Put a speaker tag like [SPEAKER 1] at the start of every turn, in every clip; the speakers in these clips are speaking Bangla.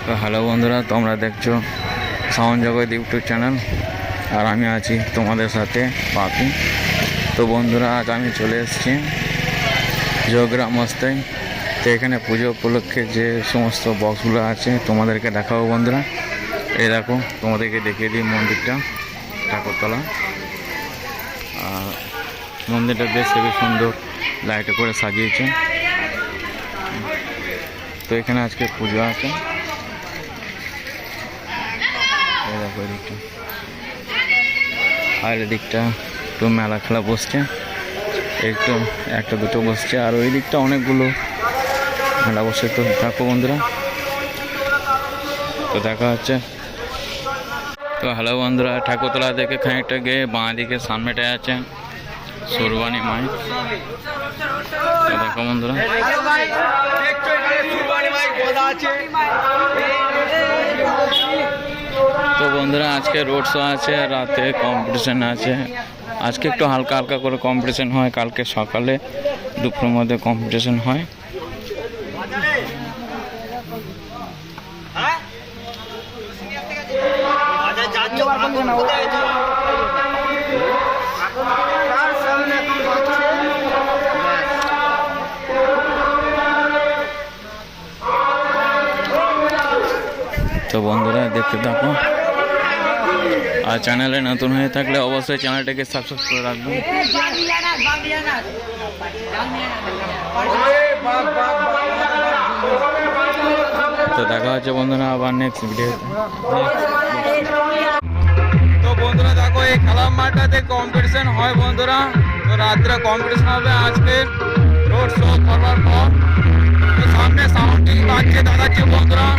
[SPEAKER 1] তো হ্যালো বন্ধুরা, তোমরা দেখছো সাউন্ড জগৎ ইউটিউব চ্যানেল, আর আমি আছি তোমাদের সাথে পাপি। তো বন্ধুরা, আজ আমি চলে এসেছি যোগগ্রাম মস্তায়। তো এখানে পুজো উপলক্ষে যে সমস্ত বক্সগুলো আছে তোমাদেরকে দেখাবো বন্ধুরা। এই দেখো, তোমাদেরকে দেখিয়ে দিই মন্দিরটা, ঠাকুরতলা। আর মন্দিরটা বেশ খুবই সুন্দর লাইটে করে সাজিয়েছে। তো এখানে আজকে পুজো আছে। এই দেখো এদিকটা, আর এদিকটা একটু মেলা খেলা বসছে, একটু একটা দুটো বসছে, আর ওই দিকটা অনেকগুলো মেলা বসে। তো দেখো বন্ধুরা, তো দেখা হচ্ছে। তো হ্যালো বন্ধুরা, ঠাকুরতলা থেকে খানিকটা গিয়ে বাঁ দিকে সামনেটায় আছে সুরবানি মাই। তো দেখো বন্ধুরা, তো বন্ধুরা আজকে রোড শো আছে, রাতে কম্পিটিশন আছে। আজকে একটু হালকা হালকা করে কম্পিটিশন হয়, কালকে সকালে দুপুরের মধ্যে কম্পিটিশন হয়। তো বন্ধুরা দেখতে থাকো, আর চ্যানেলে নতুন হয়ে থাকলে অবশ্যই চ্যানেলটাকে সাবস্ক্রাইব করে রাখবেন। তো দেখা হচ্ছে বন্ধুরা আবার নেক্সট ভিডিও। তো বন্ধুরা দেখো, এই খেলা মাঠটাতে কম্পিটিশন হয় বন্ধুরা। তো রাত্রে কম্পিটিশন হবে আজকে রোড শো করবার পর। তো সামনে সাউন্ডিং বাজছে দেখাচ্ছে বন্ধুরা।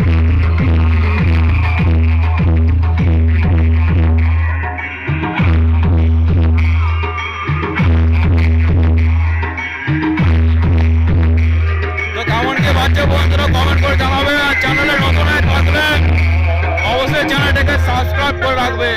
[SPEAKER 1] বন্ধুরা কমেন্ট করে জানাবে, আর চ্যানেলে নতুন হয়ে থাকলে অবশ্যই চ্যানেলটাকে সাবস্ক্রাইব করে রাখবে।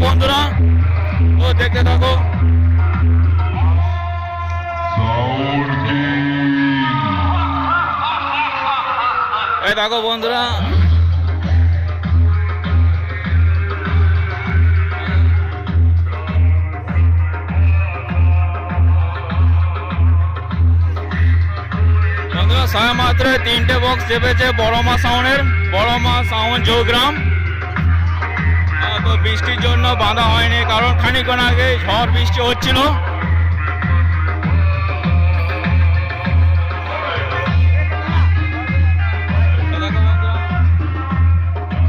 [SPEAKER 1] বন্ধুরা ও দেখতে থাকো। এই দেখো বন্ধুরা, ছয় মাত্র 3টে বক্স চেপেছে বড় মা সাউন্ড যোগগ্রাম। তো বৃষ্টির জন্য বাঁধা হয়নি, কারণ খানিকক্ষণ আগে ঝড় বৃষ্টি হচ্ছিল।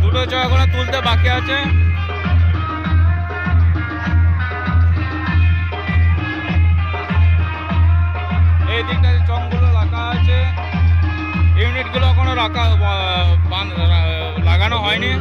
[SPEAKER 1] দুটো চা এখনো তুলতে বাকি আছে। এই দিকটাতে চংগুলো রাখা আছে, ইউনিটগুলো এখনো লাগানো হয়নি।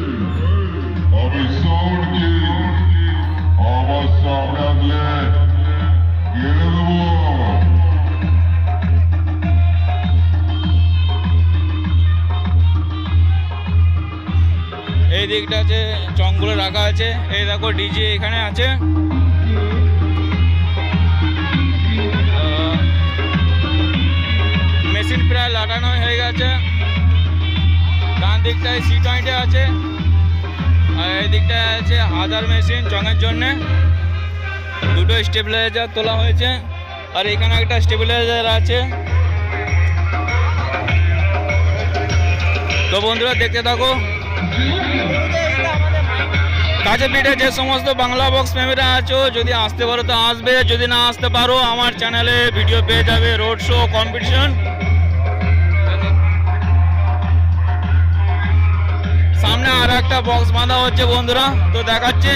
[SPEAKER 1] দিকটা আছে চংগুলো রাখা আছে। এই দেখো ডিজে এখানে আছে। মেশিন প্রায় লাগানো হয়ে গেছে। ডান দিকটায় C20 আছে, আর এই দিকটায় আছে আদার মেশিন চঙের জন্যে। দুটো স্টেবিলাইজার তোলা হয়েছে, আর এখানে একটা স্টেবিলাইজার আছে। তো বন্ধুরা দেখতে থাকো। কাছে পিঠে যে সমস্ত বাংলা বক্স প্রেমীরা আছো, যদি আসতে পারো তো আসবে, যদি না আসতে পারো আমার চ্যানেলে ভিডিও পেয়ে যাবে রোড শো কম্পিটিশন। সামনে আর একটা বক্স বাঁধা হচ্ছে বন্ধুরা, তো দেখাচ্ছে।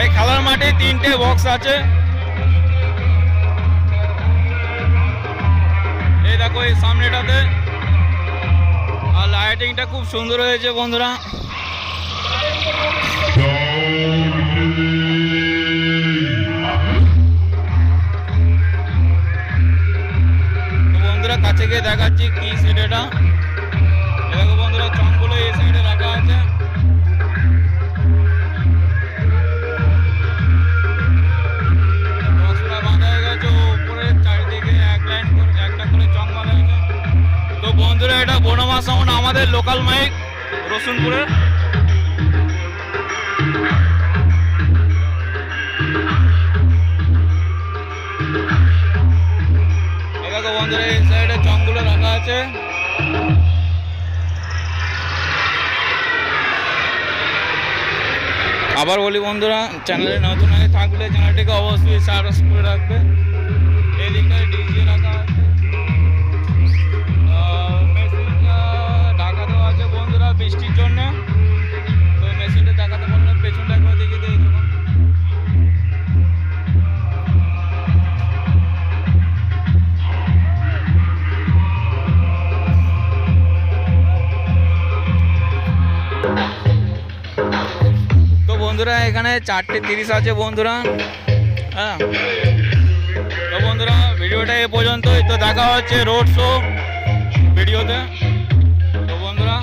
[SPEAKER 1] এই খেলার মাঠে 3টে বক্স আছে। এই দেখো এই সামনেটাতে, আর লাইটিংটা খুব সুন্দর হয়েছে বন্ধুরা। বন্ধুরা কাছে গিয়ে দেখাচ্ছি কি সেট এটা। দেখো বন্ধুরা চংগুলো এই সাইডে রাখা আছে। বক্সটা বাঁধা হয়ে গেছে উপরে চারিদিকে এক লাইন করে একটা করে চং বাঁধা হয়েছে। তো বন্ধুরা এটা বনমা সাউন্ড, আমাদের লোকাল মাইক রসুনপুরের। দেখো বন্ধুরা এই সাইডে চংগুলো রাখা আছে। আবার বলি বন্ধুরা, চ্যানেলে নতুন আগে থাকলে চ্যানেলটিকে অবশ্যই সাবস্ক্রাইব করে রাখবে। এই দিকটায় ডিজে রাখা আছে, মেশিনটা ঢাকা দেওয়া আছে বন্ধুরা বৃষ্টির জন্য। তো মেশিনটা দেখাতে বললাম, পেছনটা একবার দেখিয়ে দিই। তো বন্ধুরা এখানে 4:30 আছে বন্ধুরা। হ্যাঁ, তো বন্ধুরা ভিডিওটা এ পর্যন্তই। তো দেখা হচ্ছে রোড শো ভিডিওতে। তো বন্ধুরা